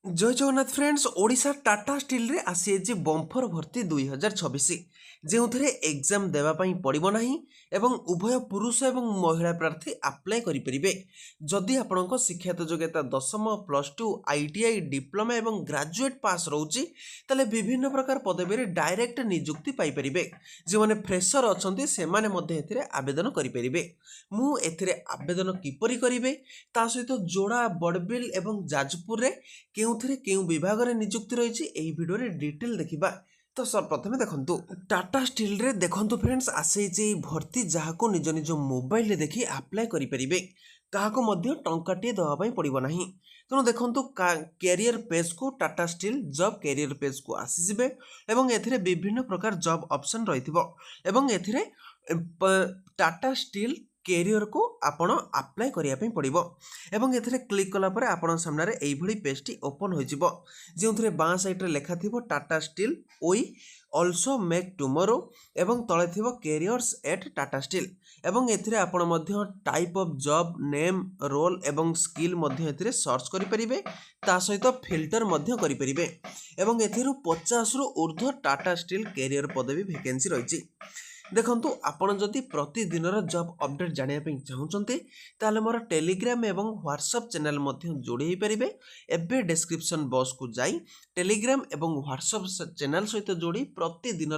जय Jagannath friends Odisha Tata steel रे आसी बम्फर भर्ती 2026 जो एग्जाम देवाई पड़ो ना एवं उभय पुरुष एवं महिला प्रार्थी आप्लाय करेंगे जदि आपण शिक्षागत योग्यता दशम +2 ITI डिप्लोमा एवं ग्रेजुएट पास रोचे ताले विभिन्न प्रकार पदवी डायरेक्ट नियुक्ति पाइपर जो मैंने फ्रेशर अच्छा से आवेदन करेंगे मुझे आवेदन किपरि करेंगे ता सहित जोड़ा बड़बिल एवं जाजपुर रे केउथिरे केउ विभाग रे नियुक्ति रही भिडियो रे डिटेल देखिबा। तो सर्वप्रथमे देखंतु टाटा स्टील रे देखंतु फ्रेंड्स आसे भर्ती जहाको निज निज मोबाइल रे देखि अप्लाई करि परिबे काहाको मध्य टंकाटिए दवा पई पड़िबो नाही। तेणु देखंतु कैरियर पेज को Tata steel job career page को आसी जिवे एवं एथिरे विभिन्न प्रकार जॉब ऑप्शन रहिथिबो एवं एथिरे टाटा स्टील कैरियर को आपण अप्लाई करिया पे पड़िबो एवं एथिरे क्लिक कला परे आपण सामने रे एई भली पेजटी ओपन हो जिवो जेउथरे बां साइड रे लेखा थिबो Tata steel we also make tomorrow एवं तळे थिबो कैरियर्स एट टाटा स्टील एवं एथिरे आपण मध्य type of job name role एवं स्किल मध्य एथिरे सर्च करि परिबे ता सहित फिल्टर मध्य करि परिबे एवं एथिरु 50 रु ऊर्ध्व टाटा स्टील कैरियर पदवी वैकेंसी रहिछि। देखंतु आपण जदि प्रतिदिन जॉब अपडेट जानिया पे चाहूचंते ताले मोर टेलीग्राम एवं व्हाट्सएप चैनल मध्य जोड़ी ही परिबे एबे डिस्क्रिप्शन बॉक्स को जाई टेलीग्राम एवं व्हाट्सएप चैनल सहित जोड़ी प्रतिदिन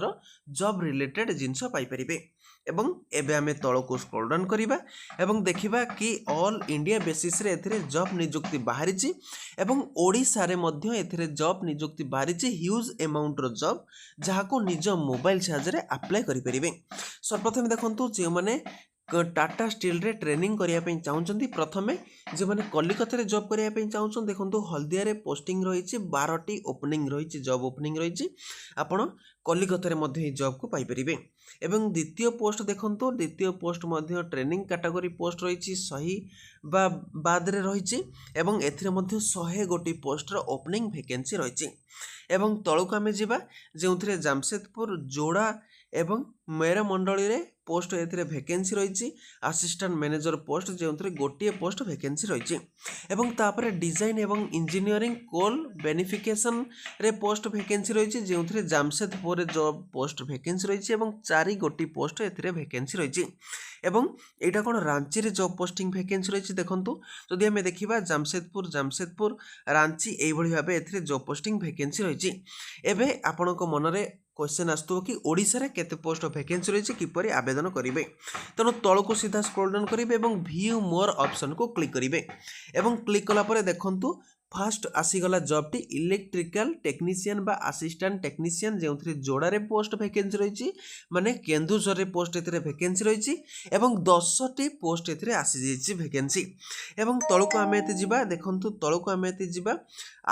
जॉब रिलेटेड जिंस पाई परिबे एवं एबे आमे तळ को स्क्रॉल डाउन करिबा एवं देखिबा कि ऑल इंडिया बेसिस रे एथिरे जॉब नियुक्ति बाहरिछि एवं ओडिसा रे मध्य एथिरे जॉब नियुक्ति बाहरिछि ह्यूज अमाउंट रो जॉब जहाको निज मोबाइल साहाय्य अप्लाई करि परिबे। सर्वप्रथम देखंतु जे माने टाटा स्टील रे ट्रेनिंग करिया पे चाहउचंती प्रथमे जे माने कलिकता रे जॉब करिया पे चाहउचन देखंतु हल्दिया रे पोस्टिंग रहिछि 12टी ओपनिंग रहिछि जॉब ओपनिंग रहिछि आपण कलिकता रे मध्ये जॉब को पाई परिबे एवं द्वितीय पोस्ट देखंतु द्वितीय पोस्ट मध्ये ट्रेनिंग कैटेगरी पोस्ट रहिछि सही बा बाद रे रहिछि एवं एथिरे मध्ये 100 गोटी पोस्ट रो ओपनिंग वैकेंसी रहिछि एवं तळुक आमे जिबा जेउथरे जामशेदपुर जोड़ा एवं मेरा मंडली रे पोस्ट एथिरे वैकेंसी रहिछि असिस्टेंट मैनेजर पोस्ट जेउथरे गोटिए पोस्ट वैकेंसी रहिछि एवं तापरे डिजाइन एवं इंजीनियरिंग कोल बेनिफिकेशन रे पोस्ट वैकेंसी रहिछि जेउथरे जामशेदपुर रे जॉब पोस्ट वैकेंसी रहिछि एवं 4 गोटी पोस्ट एथिरे वैकेंसी रहिछि एवं एटा कोन रांची रे जॉब पोस्टिंग वैकेंसी रहिछि देखंतु जदि हमें देखिबा जामशेदपुर रांची एई भली भाबे एथिरे जॉब पोस्टिंग वैकेंसी रहिछि। एबे आपनको मनरे क्वेश्चन आसतो कि ओडिसा रे केते पोस्ट वैकेंसी रहिछि किपरि आवेदन करिवे तेणु तळको सीधा स्क्रॉल डाउन करिवे एवं व्यू मोर ऑप्शन को क्लिक करिवे एवं क्लिक कला परे देखंतु फास्ट आसीगला जॉब टी इलेक्ट्रिकल टेक्नीशियन बा असिस्टेंट टेक्नीशियन जेउथरे जोड़ा रे पोस्ट वैकेंसी रहिछि माने केन्दुझर रे पोस्ट एथिरे वैकेंसी रहिछि एवं 10 टी पोस्ट एथिरे आसी जाइछि वैकेंसी एवं तळको आमे एते जिबा देखंतु तळको आमे एते जिबा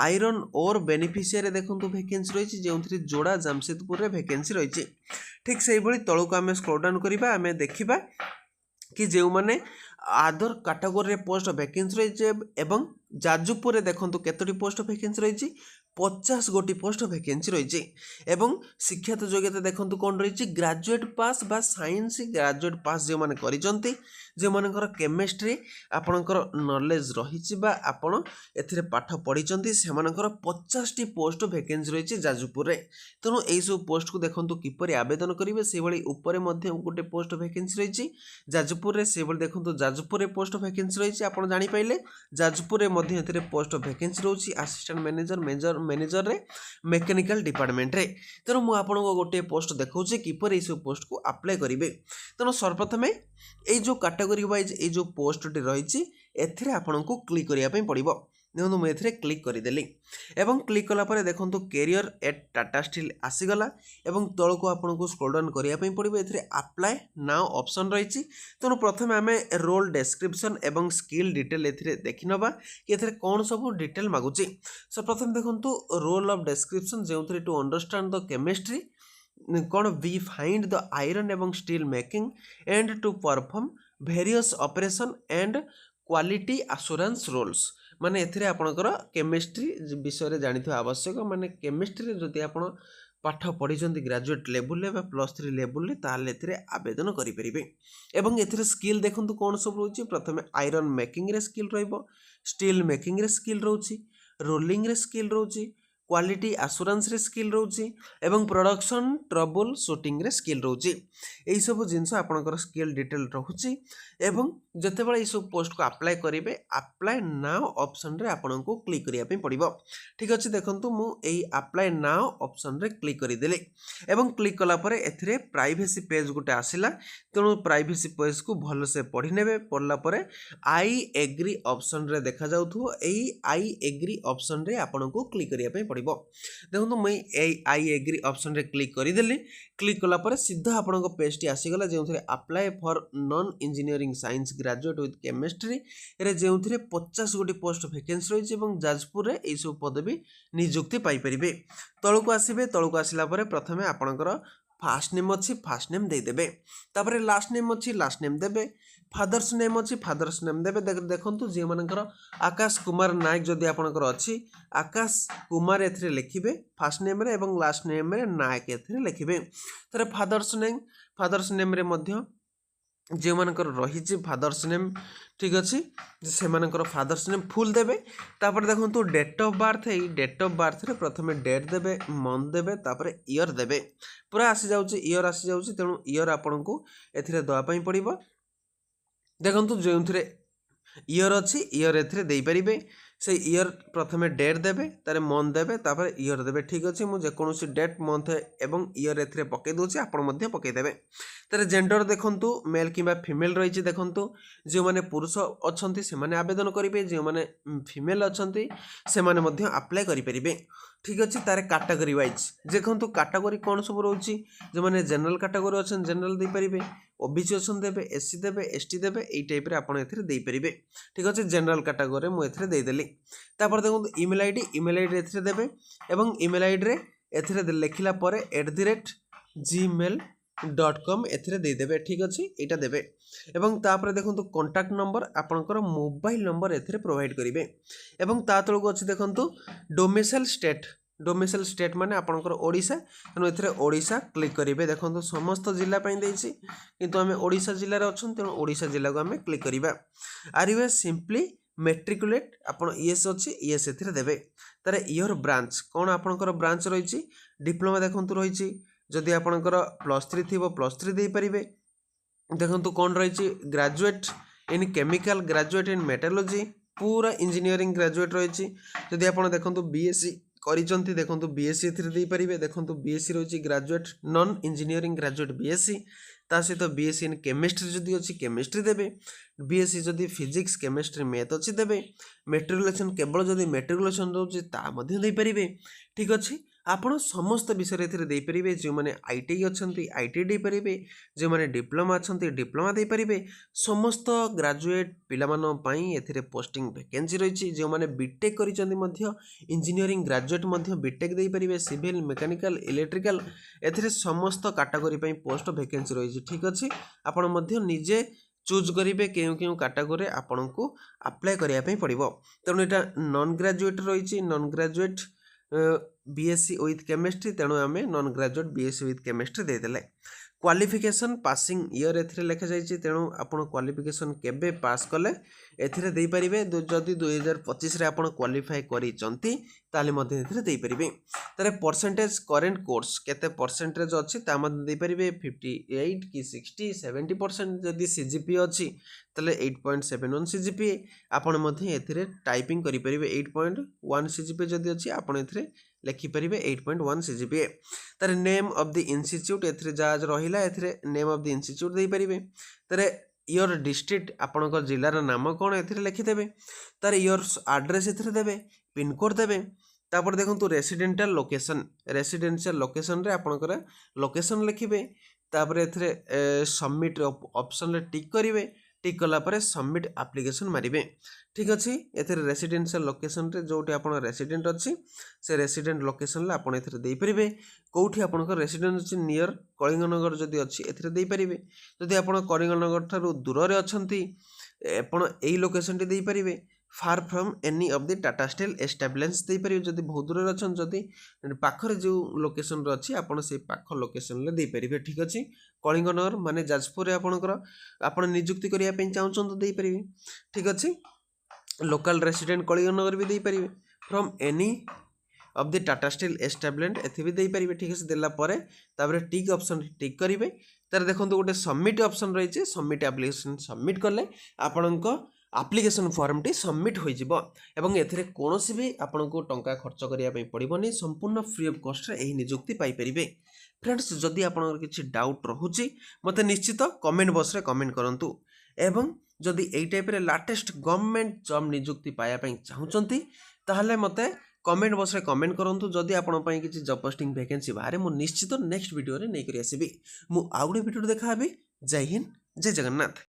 आयरन ओर बेनिफिशियरी देखंतु वैकेंसी रहिछि जेउथरे जोड़ा जामशेदपुर रे वैकेंसी रहिछि। ठीक सेहि भली तळको आमे स्क्रॉल डाउन करिबा आमे देखिबा कि जे माने आदर कैटेगरी रे पोस्ट वैकेंसी रहिछि एवं जाजपुर रे देखंतु केतोटी पोस्ट वैकेंसी रहिछि 50 गोटी पोस्ट वैकेंसी रहिछि एवं शिक्षागत योग्यता देखंतु कोन रहिछि ग्रेजुएट पास बा साइंस ग्रेजुएट पास जे माने करिजंती जे मानकर केमिस्ट्री आपणकर नॉलेज रहिछि बा आपण एथिरे पाठ पढिचंती से मानकर 50 टी पोस्ट वैकेंसी रहिछि जाजपुर रे तेणु एई सब पोस्ट को देखंतु किपरि आवेदन करिवे से भली ऊपर मध्ये गोटे पोस्ट वैकेंसी रहिछि जाजपुर रे से भली देखंतु जाजपुर रे पोस्ट वैकेंसी रहिछि आपण जानि पाइले जाजपुर रे मध्ये एथिरे पोस्ट वैकेंसी रहउछि असिस्टेंट मैनेजर रे मैकेनिकल डिपार्टमेंट रे तेणु मु आपनको गोटे पोस्ट देखौछि किपर एई सब पोस्ट को अप्लाई करिवे तेणु सर्वप्रथमे एई जो कैटेगरी वाइज एई जो पोस्ट टी रहिछि एथिरे आपनको क्लिक करिया पे पड़िबो देखो मुझे एथिरे क्लिक करदेली एवं क्लिक कला परे देखंतु कैरियर एट टाटा स्टील आसीगला एवं तळ को आपनको स्क्रॉल डाउन करिया पे पड़िबो एथिरे अप्लाई नाउ ऑप्शन रहिछि तेणु प्रथमे आमे रोल डिस्क्रिप्शन एवं स्किल डिटेल एथिरे देखिनबा कि एथिरे कोन सब डिटेल मागुछि सो प्रथम देखंतु रोल ऑफ डिस्क्रिप्शन जेउथरे टू अंडरस्टैंड द केमिस्ट्री कौन वी फाइंड द आयरन एवं steel making and to perform various operation and quality assurance roles माने एथिरे आपणकर केमिस्ट्री विषय रे जानिथि आवश्यक माने केमिस्ट्री रे जदि आपण पाठ पढ़ी ग्रेजुएट लेवल +3 लेवल ताल आवेदन करेंगे एवं एथिरे स्किल देखंतु कौन सब रोचे प्रथमे आयरन मेकिंग रे स्किल रहिबो स्टील मेकिंग रे स्किल रोची रोलिंग रे स्किल रोची, क्वालिटी आश्योरेंस रे स्किल रोची एवं प्रोडक्शन ट्रबल शूटिंग रे स्किल रोची। एई सब जिंस आपनकर स्किल डिटेल रहुची एवं जतेबेले एई सब पोस्ट को अप्लाई करिवे अप्लाई नाउ ऑप्शन रे आपनको क्लिक करिया पे पड़िबो। ठीक अछि, देखंतु मु एई अप्लाई नाउ ऑप्शन रे क्लिक करि देले एवं क्लिक कला परे एथिरे प्राइवेसी पेज गुटे आसिला। तेणु प्राइवेसी पेज को भल से पढ़ी नेबे। पढ़ला परे आई एग्री ऑप्शन रे देखा जाउथु, एई आई एग्री ऑप्शन रे आपनको क्लिक करिया पे पड़िबो। देखंतु मई एई आई एग्री ऑप्शन रे क्लिक करि देली। क्लिक कला परे सीधा आपनको पेज टी आसीगला जेउथरे apply for non engineering science graduate with chemistry रे जेउथरे 50 गोटी पोस्ट वैकेंसी रहिছে এবং जाजपुर रे एई सब पदवी नियुक्ति पाई परिबे। तळको आसीबे, तळको आसिला परे प्रथमे आपनकर फास्ट नेम अच्छी फास्ट नेम दे देबे, तापरे लास्ट नेम अच्छी लास्ट नेम देबे, फादर्स नेम अच्छी फादर्स नेम देबे। देखंतु जे मानकर आकाश कुमार नायक जदि आपनकर अच्छी आकाश कुमार एथिरे लिखिबे फास्ट नेम रे एवं लास्ट नेम रे नायक एथिरे लिखिबे। तरे फादर्स नेम रे मध्य जे मानकर रही फादर्स नेम ठीक अच्छी से मानकर फादर्स नेम फुल देबे। तापर देखंतु डेट ऑफ बर्थ, एई डेट ऑफ बर्थ रे प्रथमे डेट देबे, मंथ देबे, तापर ईयर देबे। पूरा आसी जाउची ईयर आसी जाउची, तेणु ईयर आपनकु एथिरे दवा पई पड़िबो। देखंतु जेउथरे ईयर अच्छी ईयर एथिरे देई परिबे। से ईयर प्रथमे डेट देबे, तारे मंथ देबे, तापर ईयर देबे। ठीक अच्छे, मुझे जेकोसी डेट मंथ एवं ईयर एथिरे पके दोछि, आपण मध्य पके देबे। तारे जेंडर देखंतु मेल किबा फीमेल रहिछि। देखंतु जे माने पुरुष अछंती से माने आवेदन करिवे, जे माने फीमेल अछंती से माने मध्य अप्लाई करि परिबे। ठीक अच्छे, तारे कैटेगरी वाइज देखंतु कैटेगरी कोन सब रहउछि, जे माने जनरल कैटेगरी अछन जनरल दे परिबे, ओबीसी अछन देबे, एससी देबे, एसटी देबे, एई टाइप रे आपण एथिरे देई परिबे। ठीक अच्छे, जनरल कैटेगरी मु एथिरे देई देली। तापर देखंतु ईमेल आईडी एथिरे देबे एवं ईमेल आईडी रे एथिरे लिखिला परे @gmail.com एथिरे दे देबे। ठीक अछि, एटा देबे एवं तापर देखंतु कांटेक्ट नंबर आपनकर मोबाइल नंबर एथिरे प्रोवाइड करिवे एवं ता तळको अछि देखंतु डोमिसाइल स्टेट माने आपनकर ओडिसा, तेणु एथिरे ओडिसा क्लिक करिवे। देखंतु समस्त जिल्ला पई देछि, किंतु हमें ओडिसा जिल्ला रे अछन, तेणु ओडिसा जिल्ला को हमें क्लिक करिवा। आर यू सिंपली मेट्रिकुलेट आपण ईएस अच्छी ईएस एथिरे देबे। तारे ईयर ब्रांच कोन आपनकर ब्रांच रहिछि, डिप्लोमा देखंतु रहिछि, जदि आपनकर +3 थिबो +3 देई परिबे। देखंतु कोन रहिछि graduate in chemical, graduate in metallurgy, पूरा इंजीनियरिंग ग्रेजुएट रहिछि। जदि आपण देखंतु बीएससी करिसंती, देखंतु बीएससी एथिरे देई परिबे। देखंतु बीएससी रहिछि graduate non engineering graduate BSc, ता सहित बीएससी इन केमिस्ट्री जदि अच्छी केमिस्ट्री देबे, बीएससी जदि फिजिक्स केमिस्ट्री मैथ अच्छी देबे, मेट्रिकुलेशन केवल जदि मेट्रिकुलेशन रोचे ता मध्य देई परिबे। ठीक अच्छे, आपण समस्त विषय एथिरे देई परिबे। जो माने आईटीआई अछंती आईटीआई देई परिबे, जो माने डिप्लोमा अछंती डिप्लोमा देई परिबे। समस्त ग्रेजुएट पिलामानो पई एथिरे पोस्टिंग वैकेंसी रहिछि। जो माने बीटेक करिसंती मध्य इंजीनियरिंग ग्रेजुएट मध्य बीटेक देई परिबे, सिविल मैकेनिकल इलेक्ट्रिकल एथिरे समस्त कैटेगरी पई पोस्ट वैकेंसी रहिछि। ठीक अछि, आपण मध्य निजे चूज करेंगे केउ केउ कैटेगरी आपको अप्लाई करने पड़ो। तेणु यहाँ नॉन ग्रेजुएट रही, non graduate BSc with chemistry, तेणु आम non graduate BSc with chemistry देदेले। क्वालिफिकेशन पासिंग ईयर एथिरे लिखा जाइए, तेणु आपण क्वालिफिकेशन केबे पास कले एथिरे दे पारिबे। जदि 2025 रे आपण क्वालिफाई करिसंती ताले मध्ये एथिरे दे पारिबे। तारे परसेंटेज करेंट कोर्स केते परसेंटेज अछि ता मध्ये दे पारिबे। 58 कि 60 70% जदि सीजीपीए अछि ताले 8.71 सीजीपीए आपण मध्ये एथिरे टाइपिंग करि पारिबे। 8.1 सीजीपीए जदि अछि आपण एथिरे लिखि पारिबे 8.1 सीजीपीए। तारे नेम ऑफ द इंस्टीट्यूट एथिरे जाज रहिला, एथिरे नेम ऑफ द इंस्टीट्यूट दे पारिबे। तारे योर डिस्ट्रिक्ट आपणकर जिलार नाम कौन एथिरे लिखिदेबे। तार योर एड्रेस एथिरे देबे, पिन कोड देबे। तापर देखंतु रेसिडेंशियल लोकेशन रे आपणकर लोकेशन लिखिबे। तापर एथिरे सबमिट ऑप्शन रे टिक करिवे। टिक कला परे सबमिट एप्लिकेशन मारिबे। ठीक अछि, एथिरे रेसिडेंशियल लोकेशन रे जोटी आपण रेसिडेंट अछि से रेसिडेंट लोकेशन ला आपण एथिरे देई परिबे। कोठी आपणकर रेसिडेंट अछि नियर कलिंगनगर जदि अछि एथिरे देई परिबे। जदि आपण कलिंगनगर थारु दूर रे अछंती आपण एई लोकेशन टी देई परिबे। Far from any of the Tata steel establish देई परिबे। जदि बहुत दूर रे अछन, जदि पाखरे जो लोकेशन रे अछि आपण से पाख लोकेशन ले देई परिबे। ठीक अछि, कलिंगनगर माने जाजपुर रे आपणकर आपण नियुक्ति करिया पे चाहउछन तो देई परिबे। ठीक अछि, लोकल रेसिडेंट कलिंगनगर भी देई परिबे। From any of the Tata steel establishment एथि भी देपारे ठीक है देला परे तापर टिक ऑप्शन टिक करेंगे तार देखो गोटे सबमिट ऑप्शन रही सबमिट एप्लिकेशन सबमिट कले आपणक आप्लिकेसन फॉर्मटी सबमिट हो एथेर कौन भी आपन को टंका खर्च करने पड़ोनी संपूर्ण फ्री ऑफ कॉस्ट यही निजुक्ति पाइपर फ्रेंड्स जदि आप किसी डाउट रोचे मत निश्चित कमेंट बॉक्स रे कमेंट करंतु एवं जदि एई टाइप रे लेटेस्ट गवर्नमेंट जॉब निजुक्ति पाया चाहूँगी ताहले मते कमेंट बॉक्स रे कमेंट करंतु जदि आपण पई किछि जॉब पोस्टिंग वैकेंसी बाहर मु निश्चित नेक्स्ट वीडियो रे नै करी आसीबी मु आउडे वीडियो देखा हबी। जय हिंद जय जगन्नाथ।